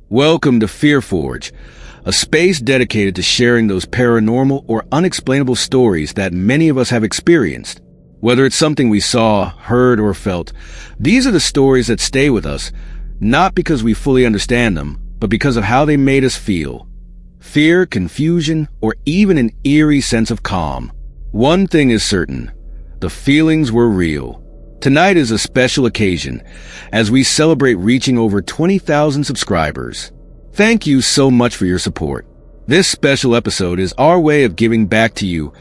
Welcome to Fear Forge, a space dedicated to sharing those paranormal or unexplainable stories that many of us have experienced. Whether it's something we saw, heard, or felt, these are the stories that stay with us, not because we fully understand them, but because of how they made us feel. Fear, confusion, or even an eerie sense of calm. One thing is certain, the feelings were real. Tonight is a special occasion as we celebrate reaching over 20,000 subscribers. Thank you so much for your support. This special episode is our way of giving back to you,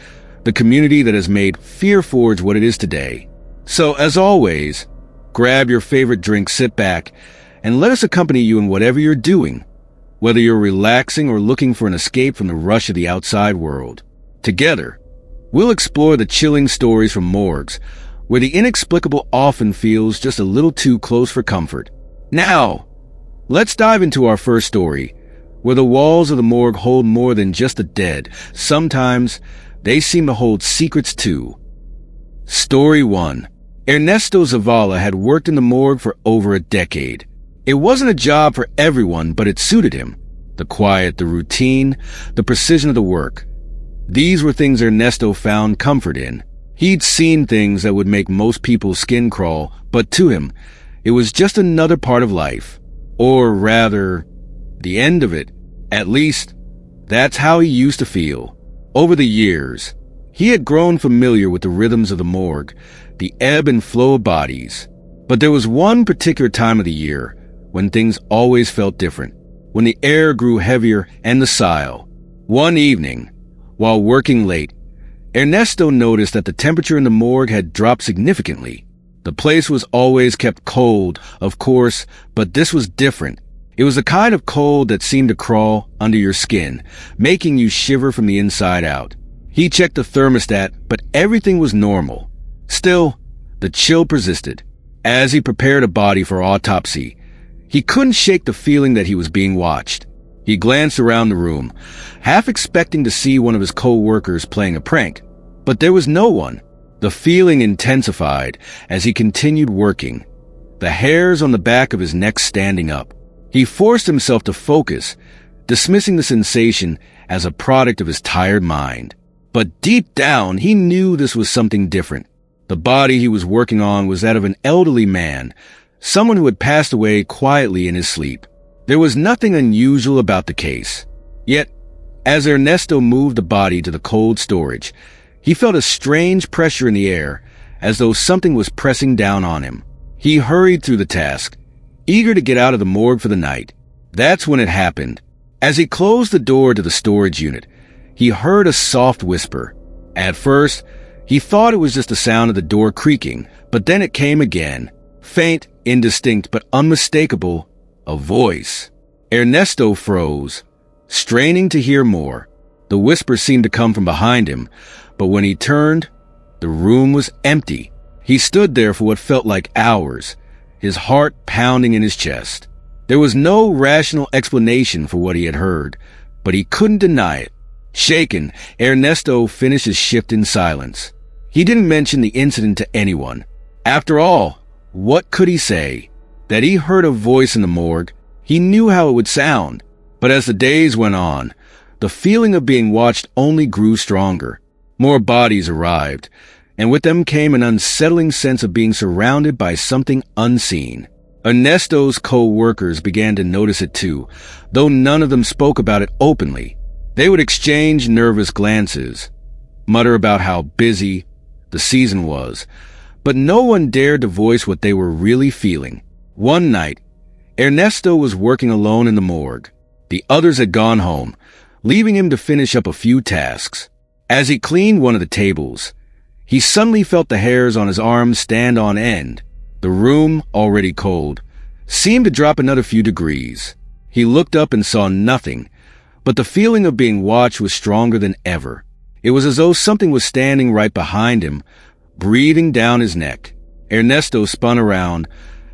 the community that has made Fear Forge what it is today. So, as always, grab your favorite drink, sit back, and let us accompany you in whatever you're doing, whether you're relaxing or looking for an escape from the rush of the outside world. Together, we'll explore the chilling stories from morgues, where the inexplicable often feels just a little too close for comfort. Now, let's dive into our first story, where the walls of the morgue hold more than just the dead. Sometimes, they seem to hold secrets too. Story 1. Ernesto Zavala had worked in the morgue for over a decade. It wasn't a job for everyone, but it suited him. The quiet, the routine, the precision of the work. These were things Ernesto found comfort in. He'd seen things that would make most people's skin crawl, but to him, it was just another part of life. Or rather, the end of it. At least, that's how he used to feel. Over the years, he had grown familiar with the rhythms of the morgue, the ebb and flow of bodies. But there was one particular time of the year when things always felt different, when the air grew heavier and docile. One evening, while working late, Ernesto noticed that the temperature in the morgue had dropped significantly. The place was always kept cold, of course, but this was different. It was the kind of cold that seemed to crawl under your skin, making you shiver from the inside out. He checked the thermostat, but everything was normal. Still, the chill persisted. As he prepared a body for autopsy, he couldn't shake the feeling that he was being watched. He glanced around the room, half expecting to see one of his co-workers playing a prank. But there was no one. The feeling intensified as he continued working, the hairs on the back of his neck standing up. He forced himself to focus, dismissing the sensation as a product of his tired mind. But deep down, he knew this was something different. The body he was working on was that of an elderly man, someone who had passed away quietly in his sleep. There was nothing unusual about the case. Yet, as Ernesto moved the body to the cold storage, he felt a strange pressure in the air, as though something was pressing down on him. He hurried through the task, eager to get out of the morgue for the night. That's when it happened. As he closed the door to the storage unit, he heard a soft whisper. At first, he thought it was just the sound of the door creaking, but then it came again. Faint, indistinct, but unmistakable. A voice. Ernesto froze, straining to hear more. The whisper seemed to come from behind him, but when he turned, the room was empty. He stood there for what felt like hours, his heart pounding in his chest. There was no rational explanation for what he had heard, but he couldn't deny it. Shaken, Ernesto finished his shift in silence. He didn't mention the incident to anyone. After all, what could he say? That he heard a voice in the morgue, he knew how it would sound. But as the days went on, the feeling of being watched only grew stronger. More bodies arrived, and with them came an unsettling sense of being surrounded by something unseen. Ernesto's co-workers began to notice it too, though none of them spoke about it openly. They would exchange nervous glances, mutter about how busy the season was, but no one dared to voice what they were really feeling. One night, Ernesto was working alone in the morgue. The others had gone home, leaving him to finish up a few tasks. As he cleaned one of the tables, he suddenly felt the hairs on his arms stand on end. The room, already cold, seemed to drop another few degrees. He looked up and saw nothing, but the feeling of being watched was stronger than ever. It was as though something was standing right behind him, breathing down his neck. Ernesto spun around,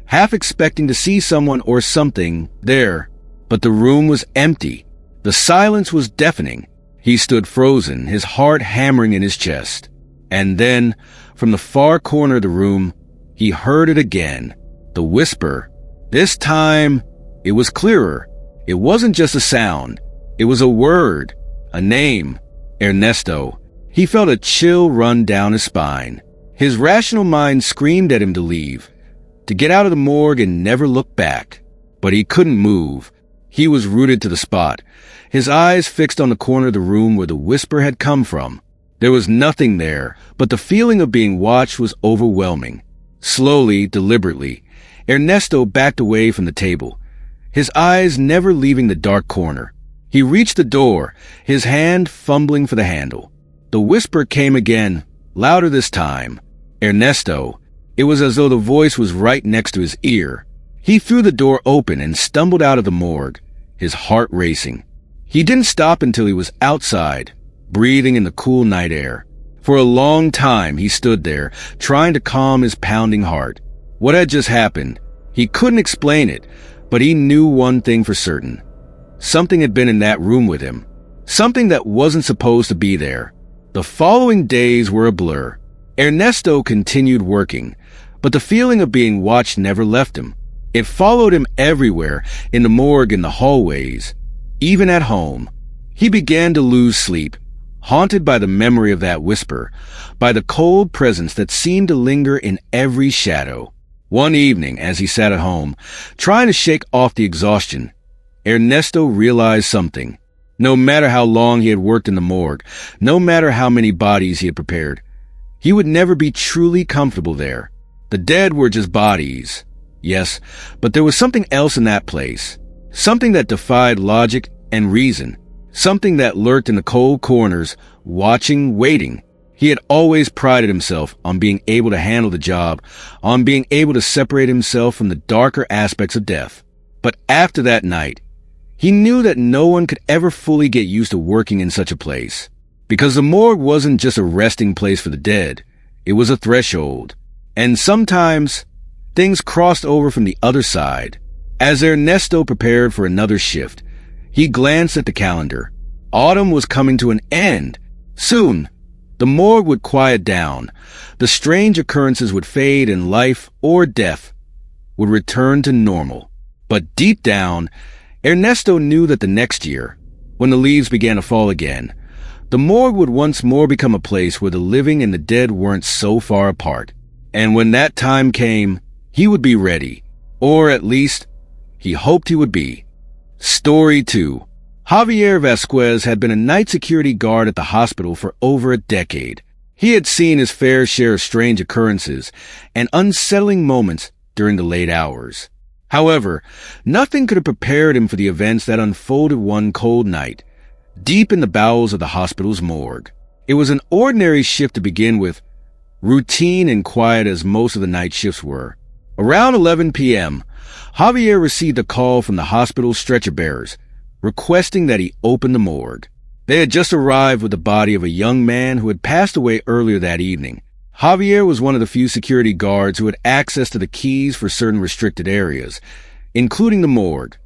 half expecting to see someone or something there, but the room was empty. The silence was deafening. He stood frozen, his heart hammering in his chest. And then, from the far corner of the room, he heard it again. The whisper. This time, it was clearer. It wasn't just a sound. It was a word, a name, Ernesto. He felt a chill run down his spine. His rational mind screamed at him to leave, to get out of the morgue and never look back. But he couldn't move. He was rooted to the spot, his eyes fixed on the corner of the room where the whisper had come from. There was nothing there, but the feeling of being watched was overwhelming. Slowly, deliberately, Ernesto backed away from the table, his eyes never leaving the dark corner. He reached the door, his hand fumbling for the handle. The whisper came again, louder this time. Ernesto. It was as though the voice was right next to his ear. He threw the door open and stumbled out of the morgue, his heart racing. He didn't stop until he was outside, breathing in the cool night air. For a long time he stood there, trying to calm his pounding heart. What had just happened? He couldn't explain it, but he knew one thing for certain. Something had been in that room with him. Something that wasn't supposed to be there. The following days were a blur. Ernesto continued working, but the feeling of being watched never left him. It followed him everywhere, in the morgue, in the hallways, even at home. He began to lose sleep, haunted by the memory of that whisper, by the cold presence that seemed to linger in every shadow. One evening, as he sat at home, trying to shake off the exhaustion, Ernesto realized something. No matter how long he had worked in the morgue, no matter how many bodies he had prepared, he would never be truly comfortable there. The dead were just bodies, yes, but there was something else in that place, something that defied logic and reason, something that lurked in the cold corners, watching, waiting. He had always prided himself on being able to handle the job, on being able to separate himself from the darker aspects of death. But after that night, he knew that no one could ever fully get used to working in such a place. Because the morgue wasn't just a resting place for the dead, it was a threshold. And sometimes, things crossed over from the other side. As Ernesto prepared for another shift, he glanced at the calendar. Autumn was coming to an end. Soon, the morgue would quiet down. The strange occurrences would fade and life, or death, would return to normal. But deep down, Ernesto knew that the next year, when the leaves began to fall again, the morgue would once more become a place where the living and the dead weren't so far apart. And when that time came, he would be ready. Or at least, he hoped he would be. Story 2. Javier Vasquez had been a night security guard at the hospital for over a decade. He had seen his fair share of strange occurrences and unsettling moments during the late hours. However, nothing could have prepared him for the events that unfolded one cold night, deep in the bowels of the hospital's morgue. It was an ordinary shift to begin with, routine and quiet as most of the night shifts were. Around 11 p.m., Javier received a call from the hospital's stretcher bearers, requesting that he open the morgue. They had just arrived with the body of a young man who had passed away earlier that evening. Javier was one of the few security guards who had access to the keys for certain restricted areas, including the morgue,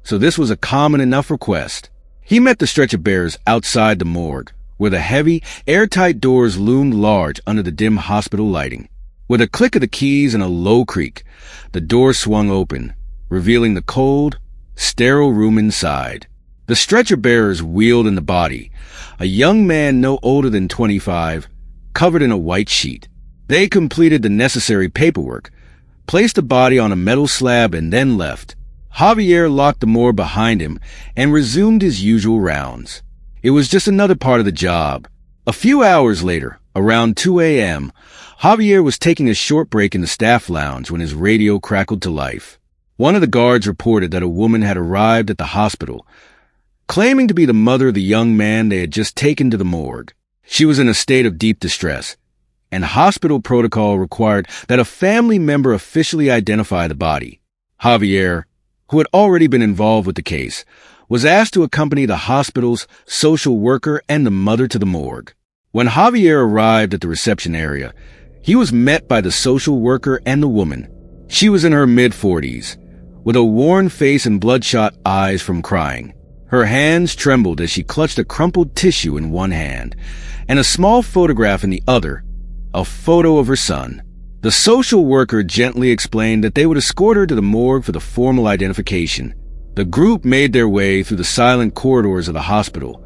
so this was a common enough request. He met the stretcher bearers outside the morgue, where the heavy, airtight doors loomed large under the dim hospital lighting. With a click of the keys and a low creak, the door swung open, revealing the cold, sterile room inside. The stretcher bearers wheeled in the body, a young man no older than 25, covered in a white sheet. They completed the necessary paperwork, placed the body on a metal slab, and then left. Javier locked the morgue behind him and resumed his usual rounds. It was just another part of the job. A few hours later, around 2 a.m., Javier was taking a short break in the staff lounge when his radio crackled to life. One of the guards reported that a woman had arrived at the hospital, claiming to be the mother of the young man they had just taken to the morgue. She was in a state of deep distress, and hospital protocol required that a family member officially identify the body. Javier, who had already been involved with the case, was asked to accompany the hospital's social worker and the mother to the morgue. When Javier arrived at the reception area, he was met by the social worker and the woman. She was in her mid-40s, with a worn face and bloodshot eyes from crying. Her hands trembled as she clutched a crumpled tissue in one hand and a small photograph in the other, a photo of her son. The social worker gently explained that they would escort her to the morgue for the formal identification. The group made their way through the silent corridors of the hospital,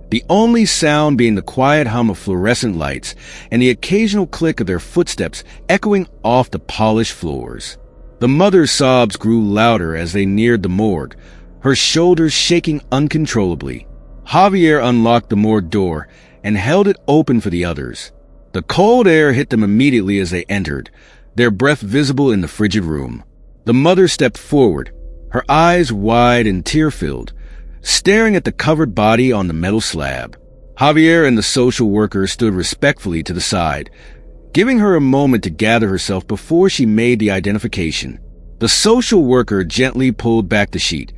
the only sound being the quiet hum of fluorescent lights and the occasional click of their footsteps echoing off the polished floors. The mother's sobs grew louder as they neared the morgue, her shoulders shaking uncontrollably. Javier unlocked the morgue door and held it open for the others. The cold air hit them immediately as they entered, their breath visible in the frigid room. The mother stepped forward, her eyes wide and tear-filled, staring at the covered body on the metal slab. Javier and the social worker stood respectfully to the side, giving her a moment to gather herself before she made the identification. The social worker gently pulled back the sheet,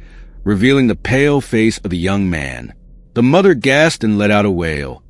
revealing the pale face of the young man. The mother gasped and let out a wail,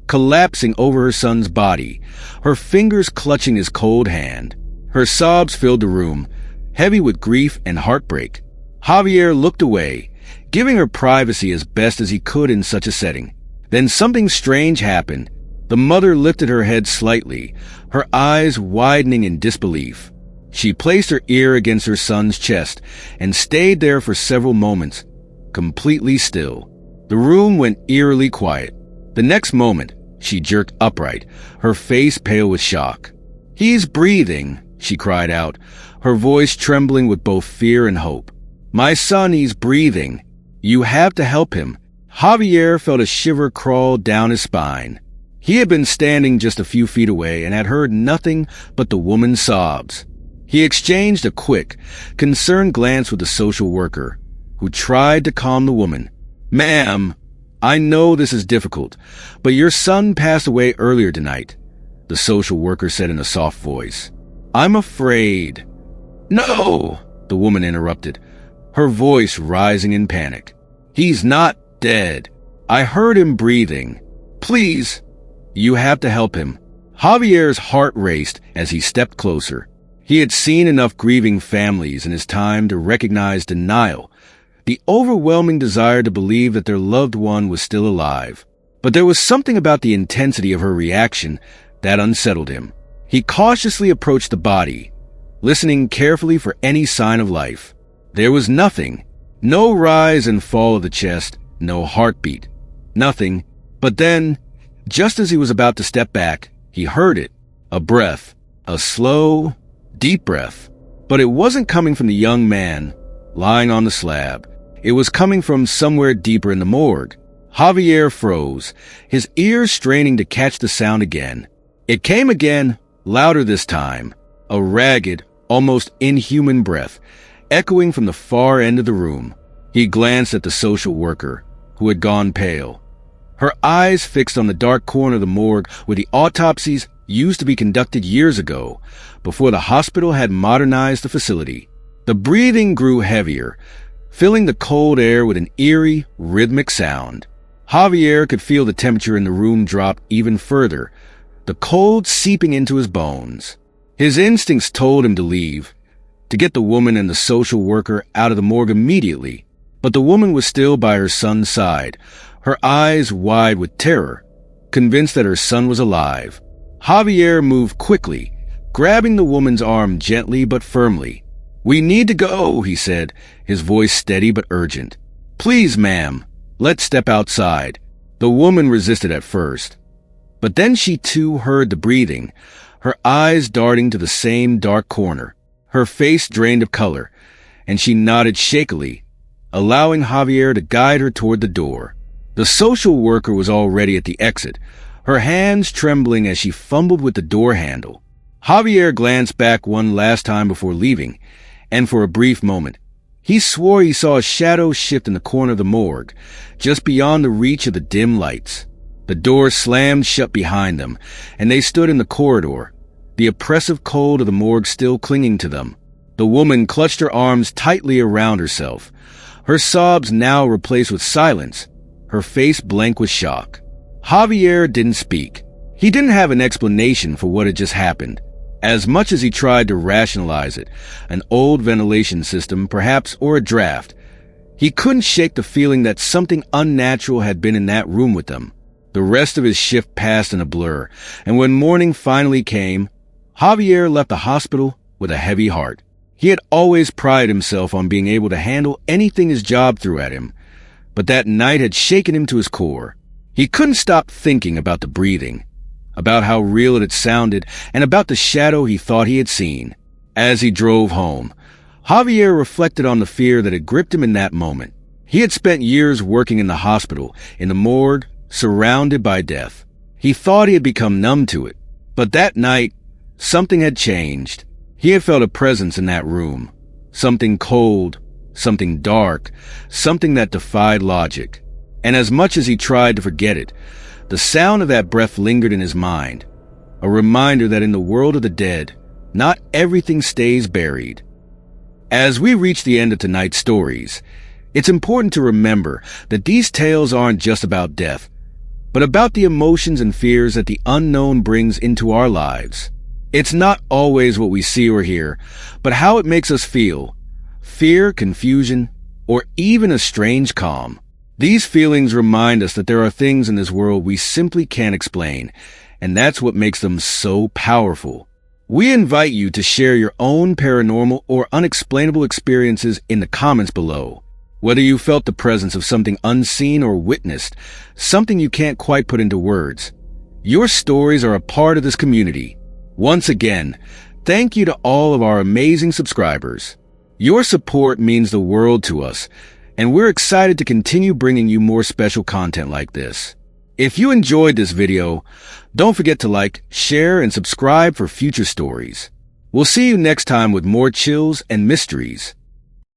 collapsing over her son's body, her fingers clutching his cold hand. Her sobs filled the room, heavy with grief and heartbreak. Javier looked away, giving her privacy as best as he could in such a setting. Then something strange happened. The mother lifted her head slightly, her eyes widening in disbelief. She placed her ear against her son's chest and stayed there for several moments, completely still. The room went eerily quiet. The next moment, she jerked upright, her face pale with shock. "He's breathing," she cried out, her voice trembling with both fear and hope. "My son, he's breathing. You have to help him." Javier felt a shiver crawl down his spine. He had been standing just a few feet away and had heard nothing but the woman's sobs. He exchanged a quick, concerned glance with the social worker, who tried to calm the woman. "Ma'am, I know this is difficult, but your son passed away earlier tonight," the social worker said in a soft voice. "I'm afraid." "No," the woman interrupted, her voice rising in panic. "He's not dead. I heard him breathing. Please, you have to help him." Javier's heart raced as he stepped closer. He had seen enough grieving families in his time to recognize denial, the overwhelming desire to believe that their loved one was still alive. But there was something about the intensity of her reaction that unsettled him. He cautiously approached the body, listening carefully for any sign of life. There was nothing. No rise and fall of the chest, no heartbeat. Nothing. But then, just as he was about to step back, he heard it. A breath. A slow, deep breath. But it wasn't coming from the young man lying on the slab. It was coming from somewhere deeper in the morgue. Javier froze, his ears straining to catch the sound again. It came again, louder this time. A ragged, almost inhuman breath, echoing from the far end of the room. He glanced at the social worker, who had gone pale, her eyes fixed on the dark corner of the morgue where the autopsies used to be conducted years ago, before the hospital had modernized the facility. The breathing grew heavier, filling the cold air with an eerie, rhythmic sound. Javier could feel the temperature in the room drop even further, the cold seeping into his bones. His instincts told him to leave, to get the woman and the social worker out of the morgue immediately. But the woman was still by her son's side, her eyes wide with terror, convinced that her son was alive. Javier moved quickly, grabbing the woman's arm gently but firmly. "We need to go," he said, his voice steady but urgent. "Please, ma'am, let's step outside." The woman resisted at first, but then she too heard the breathing, her eyes darting to the same dark corner. Her face drained of color, and she nodded shakily, allowing Javier to guide her toward the door. The social worker was already at the exit, her hands trembling as she fumbled with the door handle. Javier glanced back one last time before leaving, and for a brief moment, he swore he saw a shadow shift in the corner of the morgue, just beyond the reach of the dim lights. The door slammed shut behind them, and they stood in the corridor, the oppressive cold of the morgue still clinging to them. The woman clutched her arms tightly around herself, her sobs now replaced with silence, her face blank with shock. Javier didn't speak. He didn't have an explanation for what had just happened. As much as he tried to rationalize it, an old ventilation system, perhaps, or a draft, he couldn't shake the feeling that something unnatural had been in that room with them. The rest of his shift passed in a blur, and when morning finally came, Javier left the hospital with a heavy heart. He had always prided himself on being able to handle anything his job threw at him, but that night had shaken him to his core. He couldn't stop thinking about the breathing, about how real it had sounded, and about the shadow he thought he had seen. As he drove home, Javier reflected on the fear that had gripped him in that moment. He had spent years working in the hospital, in the morgue, surrounded by death. He thought he had become numb to it, but that night, something had changed. He had felt a presence in that room, something cold, something dark, something that defied logic. And as much as he tried to forget it, the sound of that breath lingered in his mind, a reminder that in the world of the dead, not everything stays buried. As we reach the end of tonight's stories, it's important to remember that these tales aren't just about death, but about the emotions and fears that the unknown brings into our lives. It's not always what we see or hear, but how it makes us feel. Fear, confusion, or even a strange calm. These feelings remind us that there are things in this world we simply can't explain, and that's what makes them so powerful. We invite you to share your own paranormal or unexplainable experiences in the comments below. Whether you felt the presence of something unseen or witnessed, something you can't quite put into words. Your stories are a part of this community. Once again, thank you to all of our amazing subscribers. Your support means the world to us, and we're excited to continue bringing you more special content like this. If you enjoyed this video, don't forget to like, share, and subscribe for future stories. We'll see you next time with more chills and mysteries.